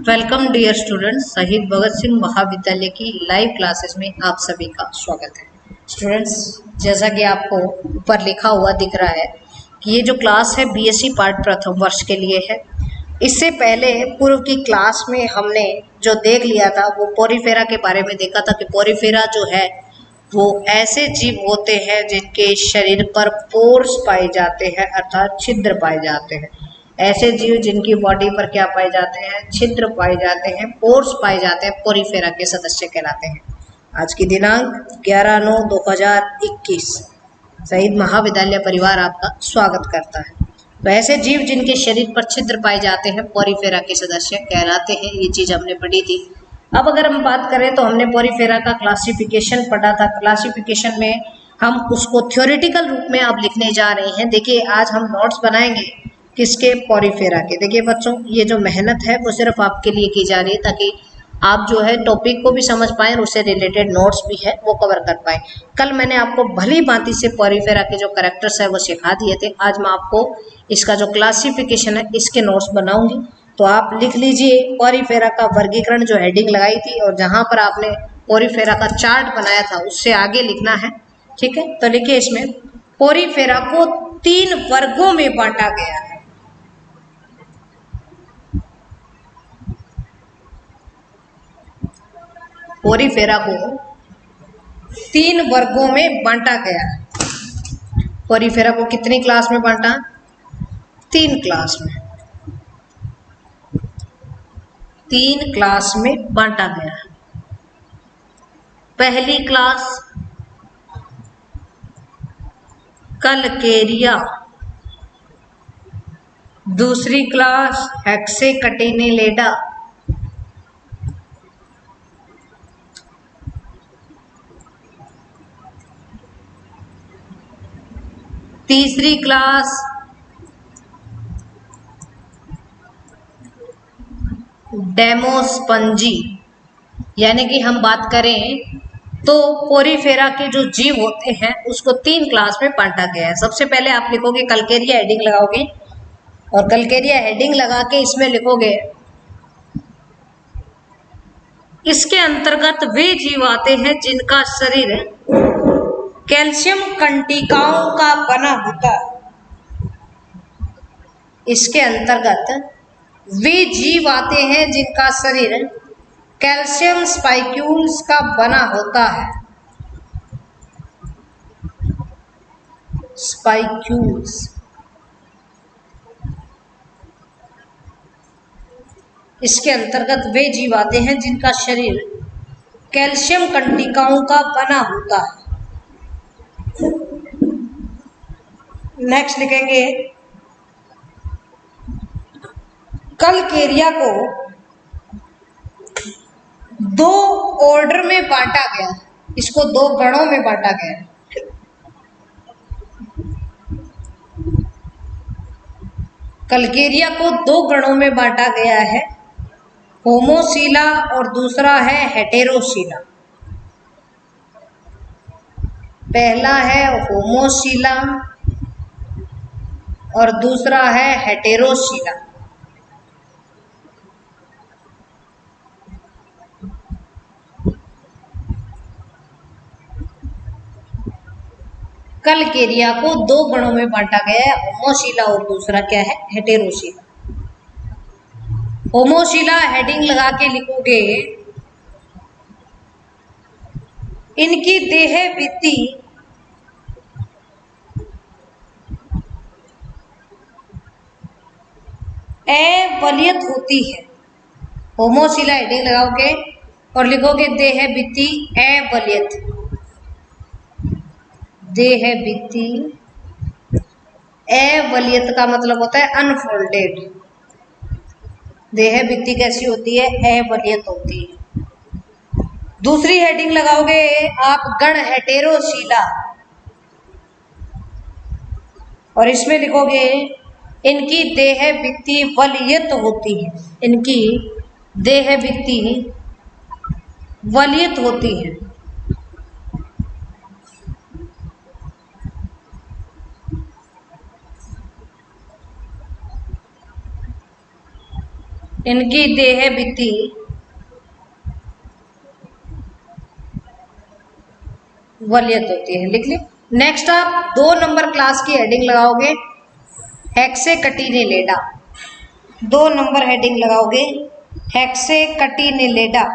Welcome dear students, शहीद भगत सिंह महाविद्यालय की लाइव क्लासेस में आप सभी का स्वागत है। स्टूडेंट्स, जैसा कि आपको ऊपर लिखा हुआ दिख रहा है कि ये जो क्लास है बीएससी पार्ट प्रथम वर्ष के लिए है। इससे पहले पूर्व की क्लास में हमने जो देख लिया था वो पोरीफेरा के बारे में देखा था कि पोरीफेरा जो है वो ऐसे जीव होते हैं जिनके शरीर पर पोर्स पाए जाते हैं, अर्थात छिद्र पाए जाते हैं। ऐसे जीव जिनकी बॉडी पर क्या पाए जाते हैं? छिद्र पाए जाते हैं, पोर्स पाए जाते हैं, पोरीफेरा के सदस्य कहलाते हैं। आज की दिनांक 11/9/2021 शहीद महाविद्यालय परिवार आपका स्वागत करता है। तो ऐसे जीव जिनके शरीर पर छिद्र पाए जाते हैं पोरीफेरा के सदस्य कहलाते हैं। ये चीज हमने पढ़ी थी। अब अगर हम बात करें तो हमने पोरीफेरा का क्लासिफिकेशन पढ़ा था। क्लासिफिकेशन में हम उसको थ्योरेटिकल रूप में अब लिखने जा रहे हैं। देखिए, आज हम नोट्स बनाएंगे किसके? पोरीफेरा के। देखिए बच्चों, ये जो मेहनत है वो सिर्फ आपके लिए की जा रही है ताकि आप जो है टॉपिक को भी समझ पाएं और उससे रिलेटेड नोट्स भी है वो कवर कर पाएं। कल मैंने आपको भली भांति से पोरीफेरा के जो कैरेक्टर्स है वो सिखा दिए थे। आज मैं आपको इसका जो क्लासिफिकेशन है इसके नोट्स बनाऊंगी। तो आप लिख लीजिए पोरीफेरा का वर्गीकरण, जो हेडिंग लगाई थी और जहां पर आपने पोरीफेरा का चार्ट बनाया था उससे आगे लिखना है। ठीक है, तो लिखिए इसमें पोरीफेरा को 3 वर्गों में बांटा गया है। पोरीफेरा को 3 वर्गों में बांटा गया है। पोरीफेरा को कितनी क्लास में बांटा? 3 क्लास में। 3 क्लास में बांटा गया है। पहली क्लास कलकेरिया, दूसरी क्लास हेक्सेकटिनेलेडा, तीसरी क्लास डेमोस्पंजी। यानी कि हम बात करें तो पोरीफेरा के जो जीव होते हैं उसको 3 क्लास में बांटा गया है। सबसे पहले आप लिखोगे कलकेरिया, हेडिंग लगाओगे और कलकेरिया हेडिंग लगा के इसमें लिखोगे इसके अंतर्गत वे जीव आते हैं जिनका शरीर कैल्शियम कंटिकाओं का बना होता है। इसके अंतर्गत वे जीव आते हैं जिनका शरीर कैल्शियम स्पाइक्यूल्स का बना होता है। स्पाइक्यूल्स। इसके अंतर्गत वे जीव आते हैं जिनका शरीर कैल्शियम कंटिकाओं का बना होता है। नेक्स्ट लिखेंगे कलकेरिया को 2 ऑर्डर में बांटा गया। इसको 2 गणों में बांटा गया। कलकेरिया को 2 गणों में बांटा गया है, होमोसीला और दूसरा है हेटेरोसीला। पहला है होमोसीला और दूसरा है हेटेरोसीला। कलकेरिया को 2 गणों में बांटा गया है, होमोसीला और दूसरा क्या है? हेटेरोसीला। होमोसीला हेडिंग लगा के लिखोगे इनकी देह भित्ति अवलियत होती है। होमोसीला हेडिंग लगाओगे और लिखोगे देह भित्ति अवलियत। देह भित्ति अवलियत का मतलब होता है अनफोल्डेड। देह भित्ति कैसी होती है? अवलियत होती है। दूसरी हेडिंग लगाओगे आप गण हेटेरोसीला और इसमें लिखोगे इनकी देह भित्ति वलियत होती है। इनकी देह भित्ति वलियत होती है। इनकी देह भित्ति वरीयत होती है। लिख ली। नेक्स्ट आप 2 नंबर क्लास की हेडिंग लगाओगे हेक्सेकटिनेलेडा। 2 नंबर हेडिंग लगाओगे हेक्सेकटिनेलेडा।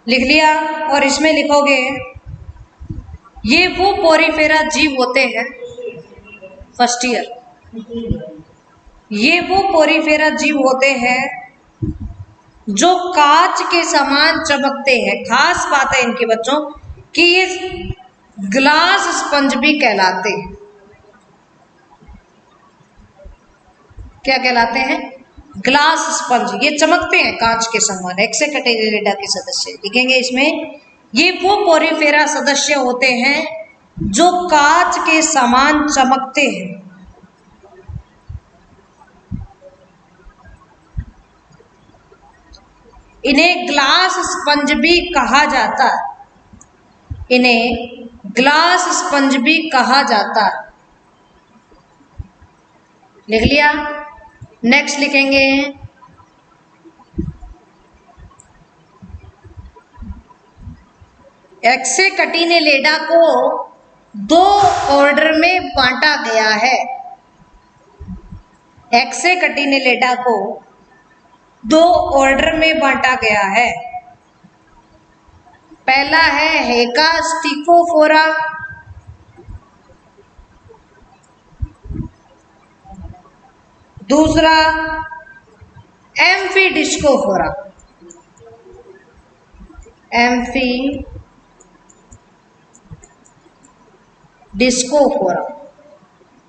लिख लिया। और इसमें लिखोगे ये वो पोरीफेरा जीव होते हैं, फर्स्ट ईयर, ये वो पोरीफेरा जीव होते हैं जो कांच के समान चमकते हैं। खास बात है इनके बच्चों कि ये ग्लास स्पंज भी कहलाते हैं। क्या कहलाते हैं? Glass sponge. ये चमकते हैं कांच के समान। हेक्सेकटिनेलेडा के सदस्य लिखेंगे इसमें ये वो पोरीफेरा सदस्य होते हैं जो कांच के समान चमकते हैं। इन्हें ग्लास स्पंज भी कहा जाता है। इन्हें ग्लास स्पंज भी कहा जाता है। लिख लिया। नेक्स्ट लिखेंगे हेक्सेकटिनेलेडा को 2 ऑर्डर में बांटा गया है। हेक्सेकटिनेलेडा को 2 ऑर्डर में बांटा गया है। पहला है हेकास्टिकोफोरा, दूसरा एम्फीडिस्कोफोरा। एम्फीडिस्कोफोरा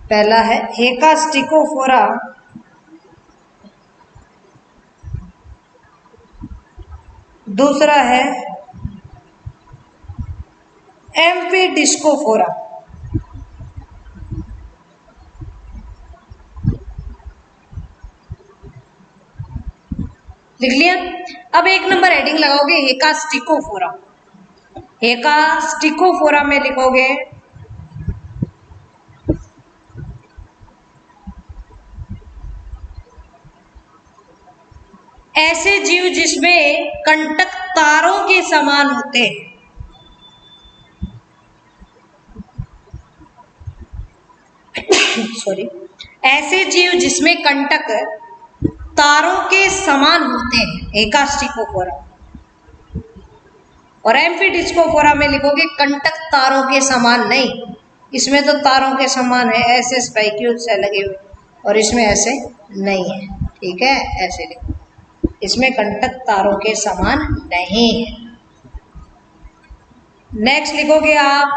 पहला है हेकास्टिकोफोरा, दूसरा है एम्फीडिस्कोफोरा। लिख लिया। अब 1 नंबर हेडिंग लगाओगे हेकास्टिकोफोरा। हेकास्टिकोफोरा में लिखोगे ऐसे जीव जिसमें कंटक तारों के समान होते हैं। सॉरी, ऐसे जीव जिसमें कंटक तारों के समान होते हैं, हेकास्टिकोफोरा। और एम्फीडिस्कोफोरा में लिखोगे कंटक तारों के समान नहीं। इसमें तो तारों के समान है, ऐसे स्पाइक्यूल्स है लगे हुए, और इसमें ऐसे नहीं है। ठीक है, ऐसे लिखो। इसमें कंटक तारों के समान नहीं है। नेक्स्ट लिखोगे आप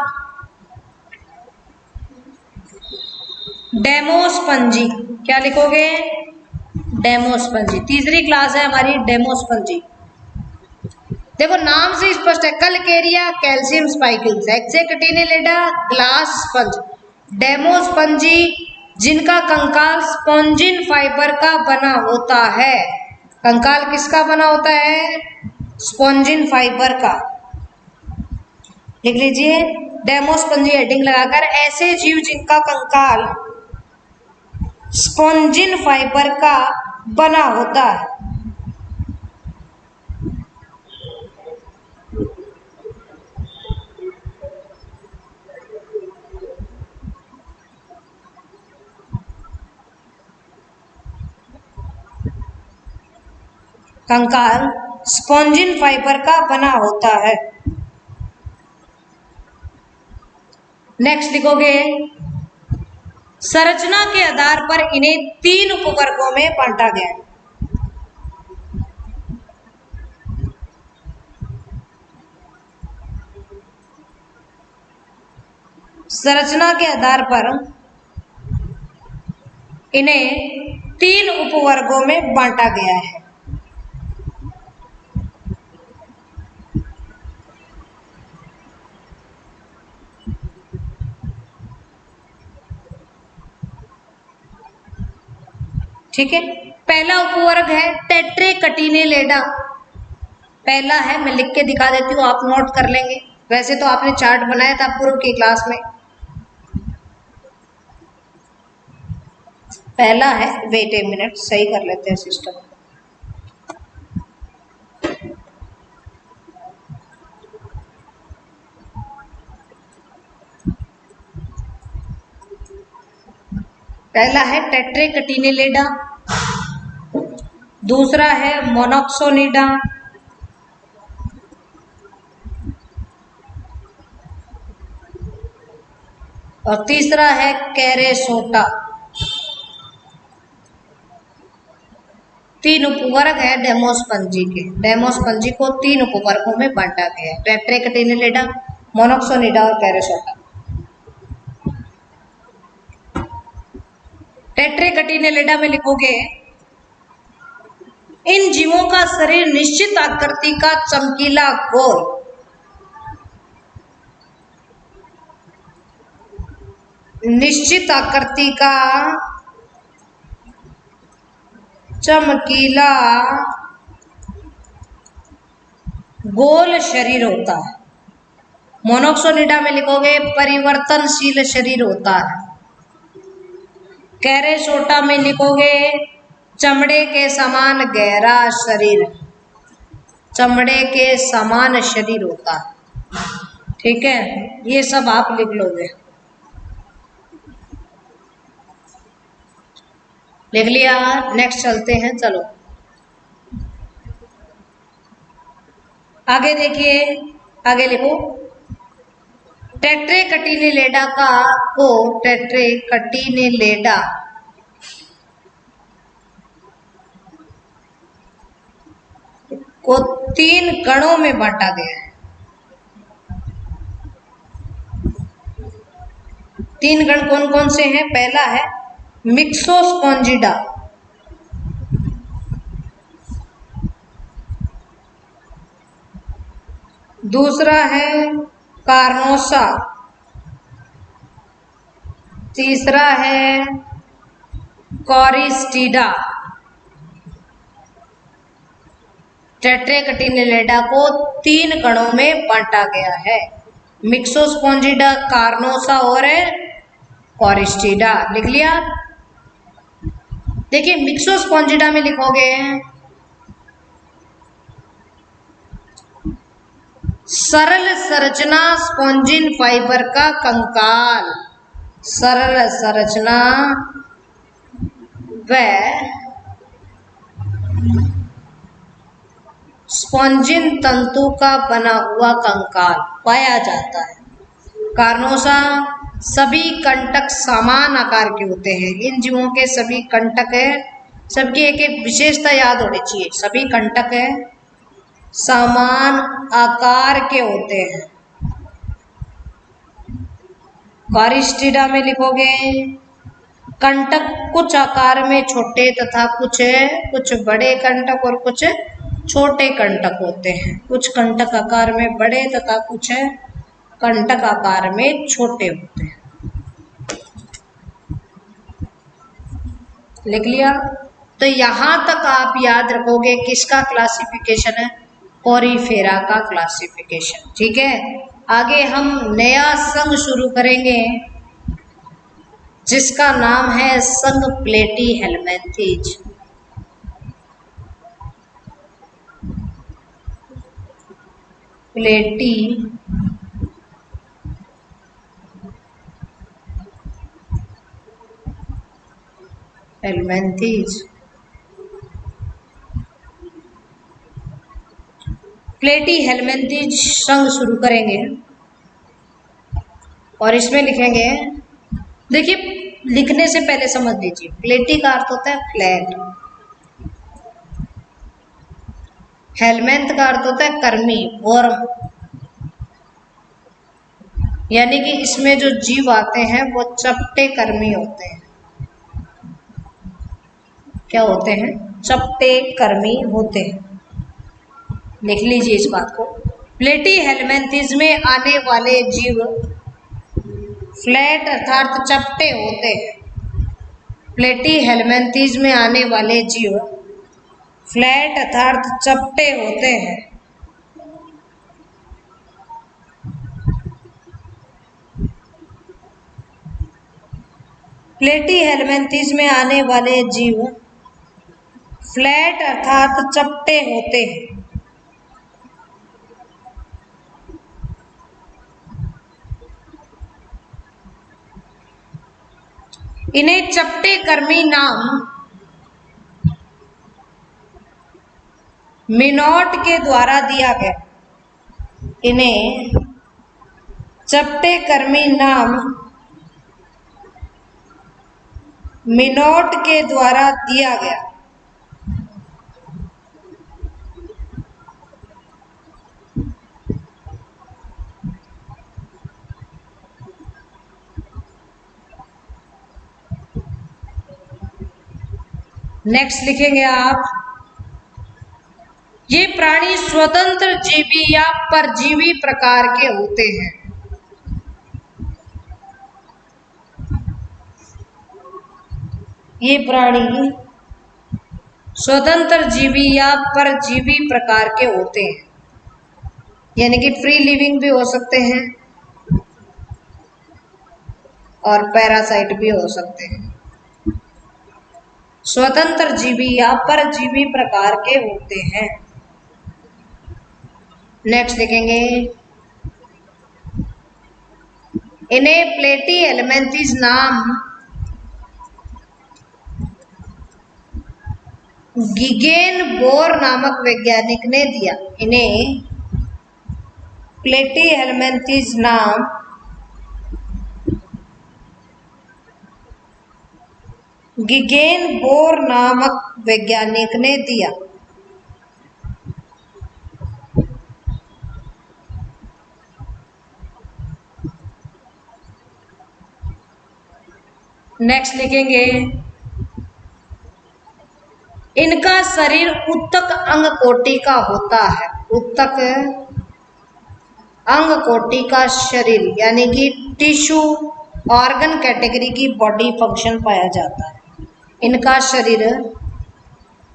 डेमोस्पंजी। क्या लिखोगे? डेमोस्पंजी। तीसरी क्लास है हमारी डेमोस्पंजी। देखो नाम से स्पष्ट है, कलकेरिया कैल्शियम स्पाइकल्स, हेक्सेकटिनेलेडा ग्लास स्पंज, डेमोस्पंजी जिनका कंकाल स्पॉन्जिन फाइबर का बना होता है। कंकाल किसका बना होता है? स्पॉन्जिन फाइबर का। लिख लीजिए डेमोस्पंजी हेडिंग लगाकर ऐसे जीव जिनका कंकाल स्पॉन्जिन फाइबर का बना होता है। कंकाल स्पॉन्जिन फाइबर का बना होता है। नेक्स्ट लिखोगे संरचना के आधार पर इन्हें 3 उपवर्गों में बांटा गया है। संरचना के आधार पर इन्हें 3 उपवर्गों में बांटा गया है। ठीक है। पहला उपवर्ग है टेट्रेकटिनेलेडा। पहला है, मैं लिख के दिखा देती हूँ, आप नोट कर लेंगे। वैसे तो आपने चार्ट बनाया था पूर्व की क्लास में। पहला है, वेट ए मिनट, सही कर लेते हैं सिस्टम। पहला है टेट्रेकटिनेलेडा, दूसरा है मोनोक्सोनिडा, और तीसरा है कैरेसोटा। तीन उपवर्ग है डेमोस्पंजी के। डेमोस्पंजी को तीन उपवर्गों में बांटा गया है, टेट्रेकटिनेलेडा, मोनोक्सोनिडा और कैरेसोटा। टेट्रेकटिनेलेडा में लिखोगे, इन जीवों का शरीर निश्चित आकृति का चमकीला गोल, निश्चित आकृति का चमकीला गोल शरीर होता है। मोनोक्सोनिडा में लिखोगे परिवर्तनशील शरीर होता है। कैरेसोटा में लिखोगे चमड़े के समान गहरा शरीर, चमड़े के समान शरीर होता है। ठीक है, ये सब आप लिख लोगे। लिख लिया, नेक्स्ट चलते हैं। चलो आगे देखिए, आगे लिखो टेट्रेकटिनेलेडा को टेट्रेकटिनेलेडा को तीन गणों में बांटा गया है। तीन गण कौन कौन से हैं? पहला है मिक्सोस्पोंजिडा, दूसरा है कार्नोसा, तीसरा है कॉरिस्टिडा। टेट्रेकटिनेलेडा को तीन गणों में बांटा गया है, मिक्सोस्पोंजिडा, कार्नोसा और कॉरिस्टिडा। लिख लिया। देखिए मिक्सोस्पोंजिडा में लिखोगे सरल संरचना स्पॉन्जिन फाइबर का कंकाल, सरल संरचना व स्पॉन्जिन तंतु का बना हुआ कंकाल पाया जाता है। कार्नोसा सभी कंटक समान आकार के होते हैं। इन जीवों के सभी कंटक है, सबकी एक एक विशेषता याद होनी चाहिए। सभी कंटक है समान आकार के होते हैं। कॉरिस्टिडा में लिखोगे कंटक कुछ आकार में छोटे तथा कुछ बड़े कंटक और कुछ छोटे कंटक होते हैं। कुछ कंटक आकार में बड़े तथा कुछ कंटक आकार में छोटे होते हैं। लिख लिया। तो यहां तक आप याद रखोगे किसका क्लासिफिकेशन है? पोरीफेरा का क्लासिफिकेशन। ठीक है, आगे हम नया संघ शुरू करेंगे जिसका नाम है संघ प्लेटीहेल्मिन्थीज। प्लेटीहेल्मिन्थीज प्लेटीहेल्मिन्थीज संघ शुरू करेंगे और इसमें लिखेंगे, देखिए लिखने से पहले समझ लीजिए, प्लेटी का अर्थ होता है फ्लैट, हेलमेंथ का अर्थ होता है कर्मी, वर्म, यानी कि इसमें जो जीव आते हैं वो चपटे कर्मी होते हैं। क्या होते हैं? चपटे कर्मी होते हैं। लिख लीजिए इस बात को। प्लेटीहेल्मिन्थीज में आने वाले जीव फ्लैट अर्थात चपटे होते हैं। प्लेटीहेल्मिन्थीज में आने वाले जीव फ्लैट अर्थात चपटे होते हैं। प्लेटीहेल्मिन्थीज में आने वाले जीव फ्लैट अर्थात चपटे होते हैं। इन्हें चपटे कर्मी नाम मिनोट के द्वारा दिया गया। इन्हें चपटे कर्मी नाम मिनोट के द्वारा दिया गया। नेक्स्ट लिखेंगे आप, ये प्राणी स्वतंत्र जीवी या परजीवी प्रकार के होते हैं। ये प्राणी स्वतंत्र जीवी या परजीवी प्रकार के होते हैं, यानी कि फ्री लिविंग भी हो सकते हैं और पैरासाइट भी हो सकते हैं। स्वतंत्र जीवी या परजीवी प्रकार के होते हैं। नेक्स्ट देखेंगे, इन्हें प्लेटीहेल्मिन्थीज नाम गिगेन बोर नामक वैज्ञानिक ने दिया। इन्हें प्लेटीहेल्मिन्थीज नाम गिगेन बोर नामक वैज्ञानिक ने दिया। नेक्स्ट लिखेंगे, इनका शरीर उत्तक अंग कोटि का होता है। उत्तक अंग कोटि का शरीर यानी कि टिश्यू ऑर्गन कैटेगरी की बॉडी फंक्शन पाया जाता है। इनका शरीर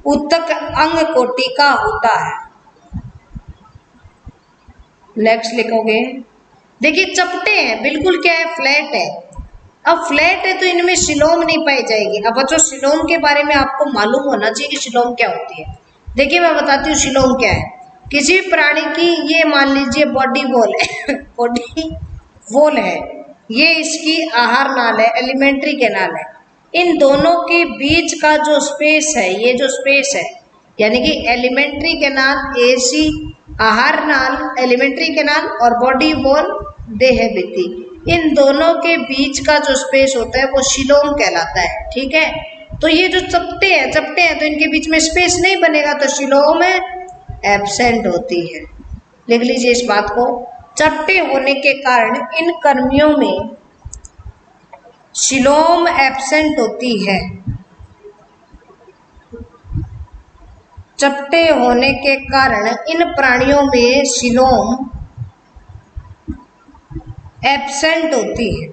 उत्तक अंग कोटि का होता है। नेक्स्ट लिखोगे, देखिए चपटे हैं, बिल्कुल क्या है, फ्लैट है। अब फ्लैट है तो इनमें शिलोम नहीं पाई जाएगी। अब बच्चों शिलोम के बारे में आपको मालूम होना चाहिए कि शिलोम क्या होती है। देखिए मैं बताती हूँ शिलोम क्या है। किसी प्राणी की, ये मान लीजिए बॉडी वॉल है बॉडी वॉल है, ये इसकी आहार नाल है, एलिमेंट्री कैनाल है। इन दोनों के बीच का जो स्पेस है, ये जो स्पेस है यानी कि एलिमेंट्री कैनाल एसी आहार नाल, एलिमेंट्री कैनाल और बॉडी वॉल देह भित्ति, इन दोनों के बीच का जो स्पेस होता है वो शिलोम कहलाता है। ठीक है, तो ये जो चपटे हैं तो इनके बीच में स्पेस नहीं बनेगा, तो शिलोम एब्सेंट होती है। लिख लीजिए इस बात को, चपटे होने के कारण इन कर्मियों में शिलोम एब्सेंट होती है। चपटे होने के कारण इन प्राणियों में शिलोम एब्सेंट होती है।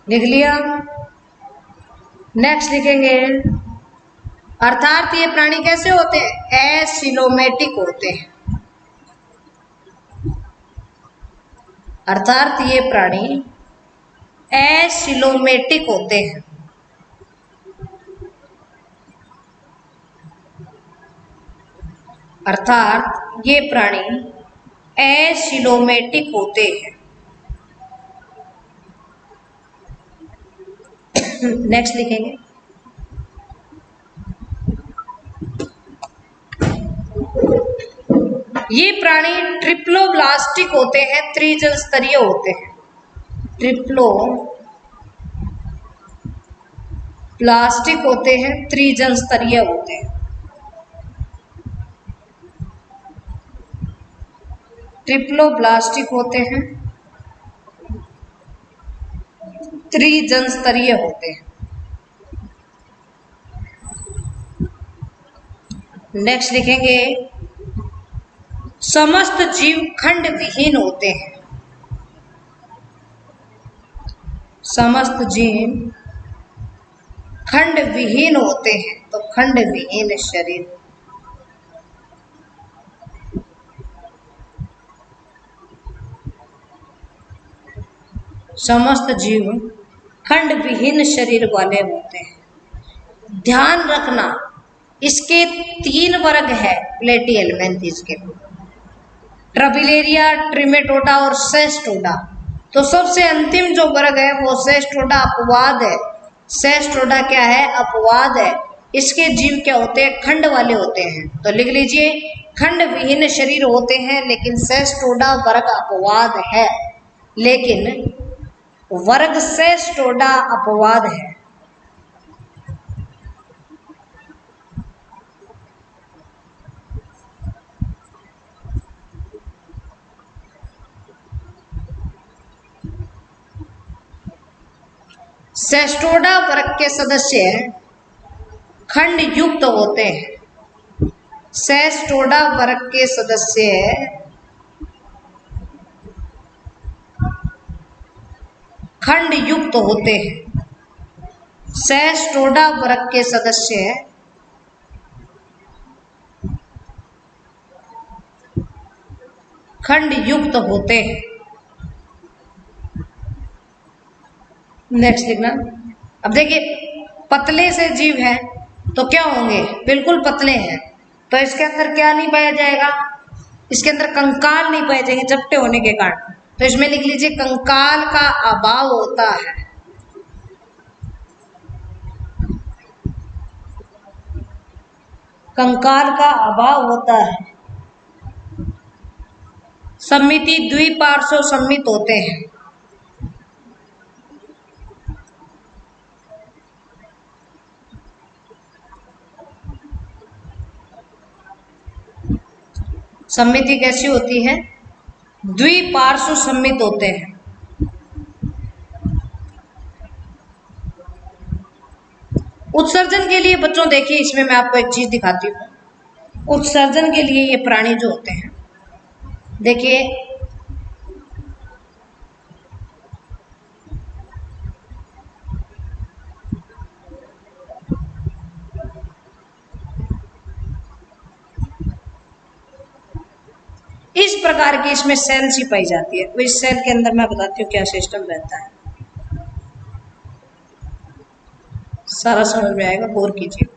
लिख लिया। नेक्स्ट लिखेंगे, अर्थात ये प्राणी कैसे होते हैं, एसिलोमेटिक होते हैं। अर्थात ये प्राणी एसिलोमेटिक होते हैं। अर्थात ये प्राणी एसिलोमेटिक होते हैं। नेक्स्ट लिखेंगे, ये प्राणी ट्रिप्लोब्लास्टिक होते हैं, त्रिजल स्तरीय होते हैं। ट्रिप्लोब्लास्टिक होते हैं, त्रिजल स्तरीय होते हैं। ट्रिप्लोब्लास्टिक होते हैं, त्रिजन स्तरीय होते हैं। नेक्स्ट लिखेंगे, समस्त जीव खंड विहीन होते हैं। समस्त जीव खंड विहीन होते हैं, तो खंड विहीन शरीर। समस्त जीव खंड विहीन शरीर वाले होते हैं। ध्यान रखना, इसके 3 वर्ग है प्लेटिहेल्मिन्थेस के, ट्रबिलेरिया, ट्रिमेटोडा और सेस्टोडा। तो सबसे अंतिम जो वर्ग है वो सेस्टोडा अपवाद है। सेस्टोडा क्या है? अपवाद है। इसके जीव क्या होते हैं? खंड वाले होते हैं। तो लिख लीजिए, खंड विहीन शरीर होते हैं, लेकिन सेस्टोडा वर्ग अपवाद है। लेकिन वर्ग सेस्टोडा अपवाद है। सेस्टोडा वर्ग के सदस्य खंड युक्त होते हैं। सेस्टोडा वर्ग के सदस्य खंड युक्त होते हैं। सेस्टोडा वर्ग के सदस्य खंड युक्त होते हैं। नेक्स्ट लिखना। अब देखिए, पतले से जीव हैं तो क्या होंगे? बिल्कुल पतले हैं, तो इसके अंदर क्या नहीं पाया जाएगा? इसके अंदर कंकाल नहीं पाए जाएंगे चपटे होने के कारण। तो इसमें लिख लीजिए, कंकाल का अभाव होता है। कंकाल का अभाव होता है। सम्मिति द्विपार्श्व सम्मित होते हैं। सम्मिति कैसी होती है? द्विपार्श्व सम्मित होते हैं। उत्सर्जन के लिए बच्चों देखिए, इसमें मैं आपको एक चीज दिखाती हूँ। उत्सर्जन के लिए ये प्राणी जो होते हैं, देखिए इस प्रकार की इसमें सेल्स ही पाई जाती है। तो इस सेल के अंदर मैं बताती हूँ क्या सिस्टम रहता है, सारा समझ में आएगा, गौर कीजिए।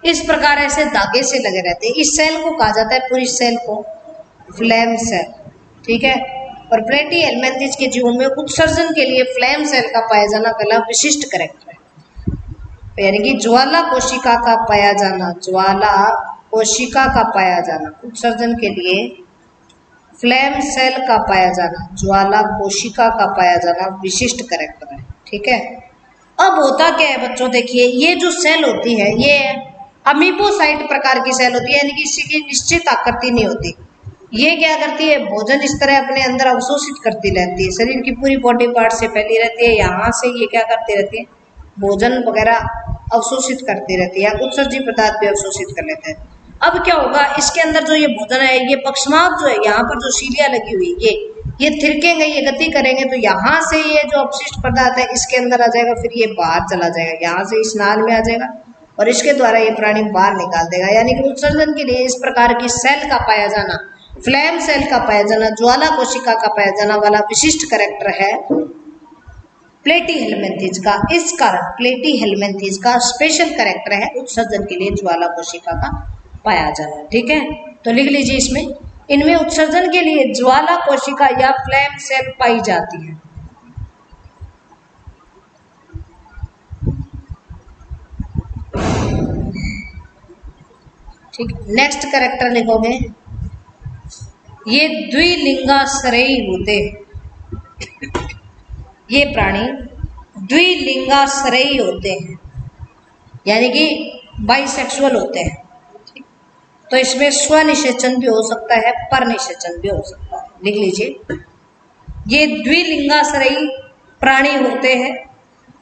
इस प्रकार ऐसे धागे से लगे रहते हैं। इस सेल को कहा जाता है, पूरी सेल को फ्लेम सेल, ठीक है। और प्लेटिहेल्मिन्थेस के जीवों में उत्सर्जन के लिए फ्लेम सेल का पाया जाना पहला विशिष्ट कैरेक्टर है। यानी कि ज्वाला कोशिका का पाया जाना, ज्वाला कोशिका का पाया जाना, उत्सर्जन के लिए फ्लेम सेल का पाया जाना, ज्वाला कोशिका का पाया जाना विशिष्ट कैरेक्टर है, ठीक है। अब होता क्या है बच्चों, देखिए ये जो सेल होती है ये अमीबोसाइट प्रकार की सेल होती है, यानी कि इसकी निश्चित आकृति नहीं होती। ये क्या करती है? भोजन इस तरह अपने अंदर अवशोषित करती रहती है, शरीर की पूरी बॉडी पार्ट से फैली रहती है। यहाँ से ये क्या करती रहती है? भोजन वगैरह अवशोषित करती रहती है, उत्सर्जित पदार्थ भी अवशोषित कर लेते हैं। अब क्या होगा, इसके अंदर जो ये भोजन है, ये पक्षमाप जो है, यहाँ पर जो सीलियां लगी हुई ये थिरकेंगे, ये गति करेंगे, तो यहाँ से ये जो अपशिष्ट पदार्थ है इसके अंदर आ जाएगा, फिर ये बाहर चला जाएगा, यहाँ से इस नाल में आ जाएगा और इसके द्वारा ये प्राणी बाहर निकाल देगा। यानी कि उत्सर्जन के लिए इस प्रकार की सेल का पाया जाना, फ्लेम सेल का पाया जाना, ज्वाला कोशिका का पाया जाना वाला विशिष्ट कैरेक्टर है प्लेटिहेल्मिन्थेस का। इस कारण प्लेटिहेल्मिन्थेस का स्पेशल कैरेक्टर है उत्सर्जन के लिए ज्वाला कोशिका का पाया जाना, ठीक है। तो लिख लीजिए, इसमें इनमें उत्सर्जन के लिए ज्वाला कोशिका या फ्लेम सेल पाई जाती है। ठीक, नेक्स्ट कैरेक्टर लिखोगे, ये द्विलिंगाश्रयी होते हैं। ये प्राणी द्विलिंगाश्रयी होते हैं, यानी कि बाइसेक्सुअल होते हैं। तो इसमें स्वनिषेचन भी हो सकता है, परनिषेचन भी हो सकता है। लिख लीजिए, ये द्विलिंगाश्रयी प्राणी होते हैं,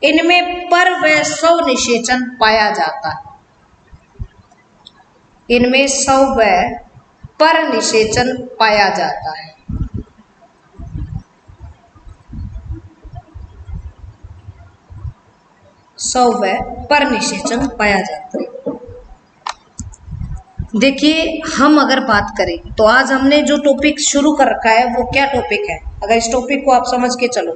इनमें पर व स्व निषेचन पाया जाता है। इनमें स्व व पर निषेचन पाया जाता है। स्व व पर निषेचन पाया जाता है। देखिए, हम अगर बात करें तो आज हमने जो टॉपिक शुरू कर रखा है वो क्या टॉपिक है, अगर इस टॉपिक को आप समझ के चलो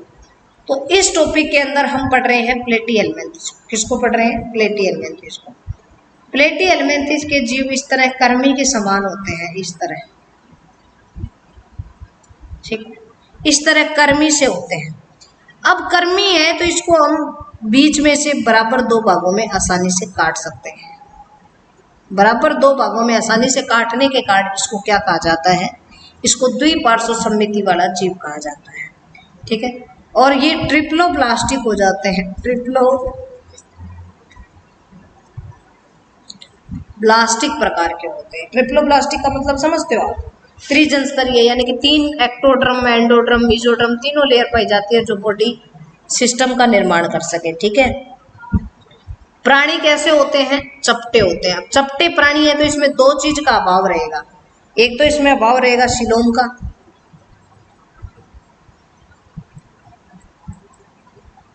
तो इस टॉपिक के अंदर हम पढ़ रहे हैं प्लेटी हेल्मिंथिस। किसको पढ़ रहे हैं? प्लेटी हेल्मिंथिस को। प्लेटी हेल्मिंथिस के जीव इस तरह कर्मी के समान होते हैं, इस तरह, ठीक, इस तरह कर्मी से होते हैं। अब कर्मी है तो इसको हम बीच में से बराबर दो भागों में आसानी से काट सकते हैं। बराबर दो भागों में आसानी से काटने के कारण इसको क्या कहा जाता है? इसको द्विपार्श्व सममिति वाला जीव कहा जाता है, ठीक है। और ये ट्रिप्लोब्लास्टिक हो जाते हैं, ट्रिप्लोब्लास्टिक प्रकार के होते हैं। ट्रिप्लोब्लास्टिक का मतलब समझते हो आप? त्रिजन स्तरीय, यानी कि 3 एक्टोड्रम, एंडोड्रम, मेसोड्रम तीनों लेयर पाई जाती है जो बॉडी सिस्टम का निर्माण कर सके, ठीक है। प्राणी कैसे होते हैं? चपटे होते हैं। चपटे प्राणी है तो इसमें दो चीज का अभाव रहेगा। एक तो इसमें अभाव रहेगा सीलोम का,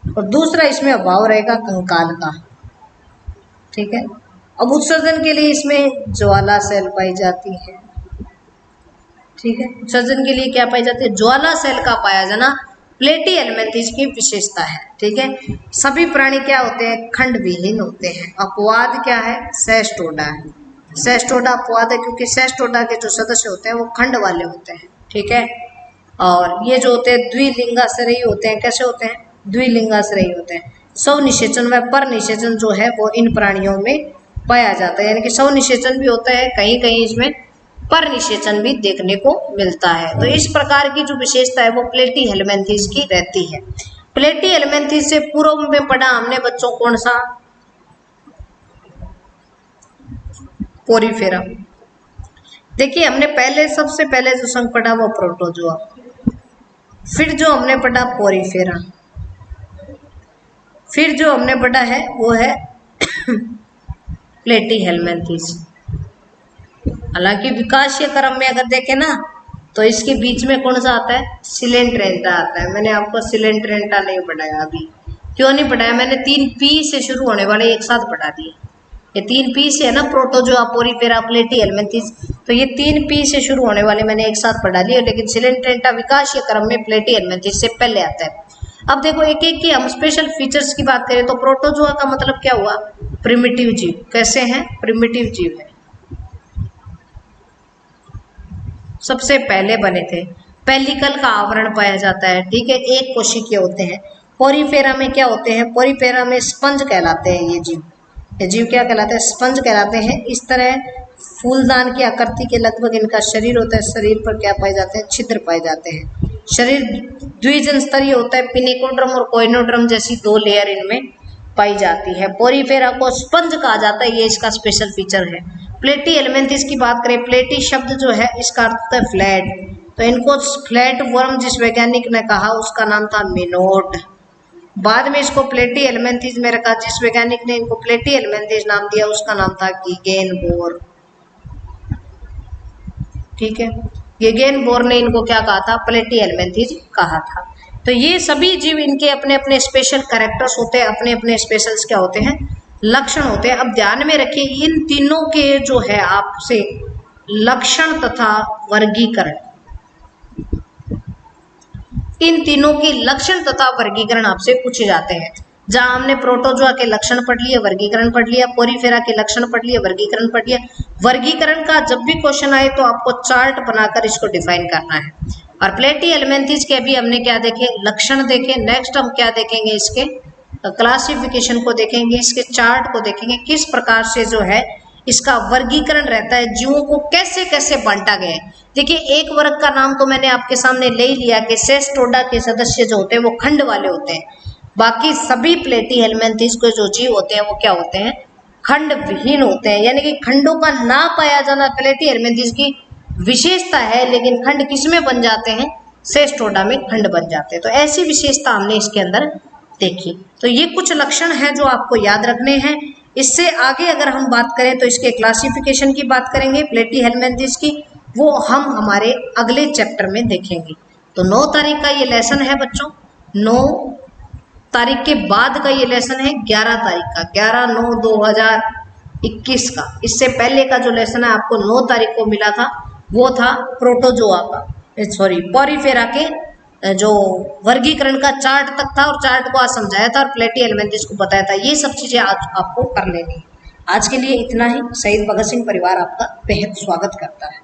और दूसरा इसमें अभाव रहेगा कंकाल का, ठीक है। अब उत्सर्जन के लिए इसमें ज्वाला सेल पाई जाती है, ठीक है। उत्सर्जन के लिए क्या पाई जाती है? ज्वाला सेल का पाया जाना प्लेटी हेल्मिंथिस की विशेषता है, ठीक है। सभी प्राणी क्या होते हैं? खंड विहीन होते हैं। अपवाद क्या है? सेस्टोडा है। सेस्टोडा अपवाद है क्योंकि सेस्टोडा के जो सदस्य होते हैं वो खंड वाले होते हैं, ठीक है। और ये जो होते हैं द्विलिंगाश्रयी होते हैं। कैसे होते हैं? द्विलिंगाश्रयी होते हैं। स्व निषेचन व पर निषेचन जो है वो इन प्राणियों में पाया जाता है, यानी कि स्व निषेचन भी होता है, कहीं कहीं इसमें पर निषेचन भी देखने को मिलता है। तो इस प्रकार की जो विशेषता है वो प्लेटी हेल्मिंथिस की रहती है। प्लेटी हेल्मिंथिस से पूर्व में पढ़ा हमने बच्चों कौन सा? पोरीफेरा। देखिए, हमने पहले सबसे पहले जो संघ पढ़ा वो प्रोटोजोआ, फिर जो हमने पढ़ा पोरीफेरा, फिर जो हमने पढ़ा है वो है प्लेटी हेल्मिंथिस। हालांकि विकासीय क्रम में अगर देखें ना तो इसके बीच में कौन सा आता है? सिलेंट्रेंटा आता है। मैंने आपको सिलेंट्रेंटा नहीं पढ़ाया अभी। क्यों नहीं पढ़ाया? मैंने 3 पी से शुरू होने वाले एक साथ पढ़ा दिए। ये 3 पी से है ना, प्रोटोजोआ, पोरीफेरा, प्लेटी हेल्मिंथिस, तो ये 3 पी से शुरू होने वाले मैंने एक साथ पढ़ा लिए। लेकिन सिलेंट्रेंटा विकासीय क्रम में प्लेटी हेल्मिंथिस से पहले आता है। अब देखो एक एक की हम स्पेशल फीचर्स की बात करें तो प्रोटोजोआ का मतलब क्या हुआ? प्रिमिटिव जीव। कैसे हैं? प्रिमिटिव जीव है, सबसे पहले बने थे। पेलिकल का आवरण पाया जाता है, ठीक है, एक कोशिकीय होते हैं। पोरीफेरा में क्या होते हैं? पोरीफेरा में स्पंज कहलाते हैं ये जीव। ये जीव क्या कहलाते हैं? स्पंज कहलाते हैं। इस तरह फूलदान की आकृति के लगभग इनका शरीर होता है। शरीर पर क्या पाए जाते हैं? छिद्र पाए जाते हैं। शरीर द्विजन स्तरीय होता है। पिनिकोड्रम और कोइनोड्रम जैसी 2 लेयर इनमें पाई जाती है। पोरीफेरा को स्पंज कहा जाता है, ये इसका स्पेशल फीचर है। प्लेटी हेल्मिंथिस की बात करें, प्लेटी शब्द जो है इसका अर्थ होता है फ्लैट, तो इनको फ्लैट वर्म जिस वैज्ञानिक ने कहा उसका नाम था मिनोट। बाद में इसको प्लेटी हेल्मिंथिस में रखा, जिस वैज्ञानिक ने इनको प्लेटी हेल्मिंथिस नाम दिया उसका नाम था गिगेनबोर, ठीक है। गिगेनबोर ने इनको क्या कहा था? प्लेटी हेल्मिंथिस कहा था। तो ये सभी जीव इनके अपने अपने स्पेशल कैरेक्टर्स होते हैं, अपने अपने स्पेशल्स क्या होते हैं? लक्षण होते हैं। अब ध्यान में रखिए, इन तीनों के जो है आपसे लक्षण तथा वर्गीकरण, इन तीनों की लक्षण तथा वर्गीकरण आपसे पूछे जाते हैं। जहां हमने प्रोटोजोआ के लक्षण पढ़ लिए, वर्गीकरण पढ़ लिया, पोरीफेरा के लक्षण पढ़ लिए, वर्गीकरण पढ़ लिया। वर्गीकरण का जब भी क्वेश्चन आए तो आपको चार्ट बनाकर इसको डिफाइन करना है। और प्लेटी हेल्मिंथिस के अभी हमने क्या देखे? लक्षण देखे। नेक्स्ट हम क्या देखेंगे? इसके क्लासिफिकेशन को देखेंगे, इसके चार्ट को देखेंगे, किस प्रकार से जो है इसका वर्गीकरण रहता है, जीवों को कैसे कैसे बांटा गया है। देखिए, एक वर्ग का नाम तो मैंने आपके सामने ले ही लिया कि सेस्टोडा के सदस्य जो होते हैं वो खंड वाले होते हैं। बाकी सभी प्लेटी हेल्मिंथिस के जो जीव होते हैं वो क्या होते हैं? खंड विहीन होते हैं, यानी कि खंडों का ना पाया जाना प्लेटी हेल्मिंथिस की विशेषता है। लेकिन खंड किसमें बन जाते हैं? सेस्ट्रोडा में खंड बन जाते हैं। तो ऐसी विशेषता हमने इसके अंदर देखी। तो ये कुछ लक्षण हैं जो आपको याद रखने हैं। इससे आगे अगर हम बात करें तो इसके क्लासिफिकेशन की बात करेंगे, प्लेटीहेलमिन्थेस की, वो हम हमारे अगले चैप्टर में देखेंगे। तो 9 तारीख का ये लेसन है बच्चों, 9 तारीख के बाद का ये लेसन है 11 तारीख का, 11/9/2021 का। इससे पहले का जो लेसन है आपको 9 तारीख को मिला था, वो था प्रोटोजोआ का, सॉरी पॉरीफेरा के जो वर्गीकरण का चार्ट तक था, और चार्ट को आज समझाया था और प्लेटीहेलमिन्थेस को बताया था। ये सब चीजें आज आपको कर लेनी है। आज के लिए इतना ही। शहीद भगत सिंह परिवार आपका बेहद स्वागत करता है।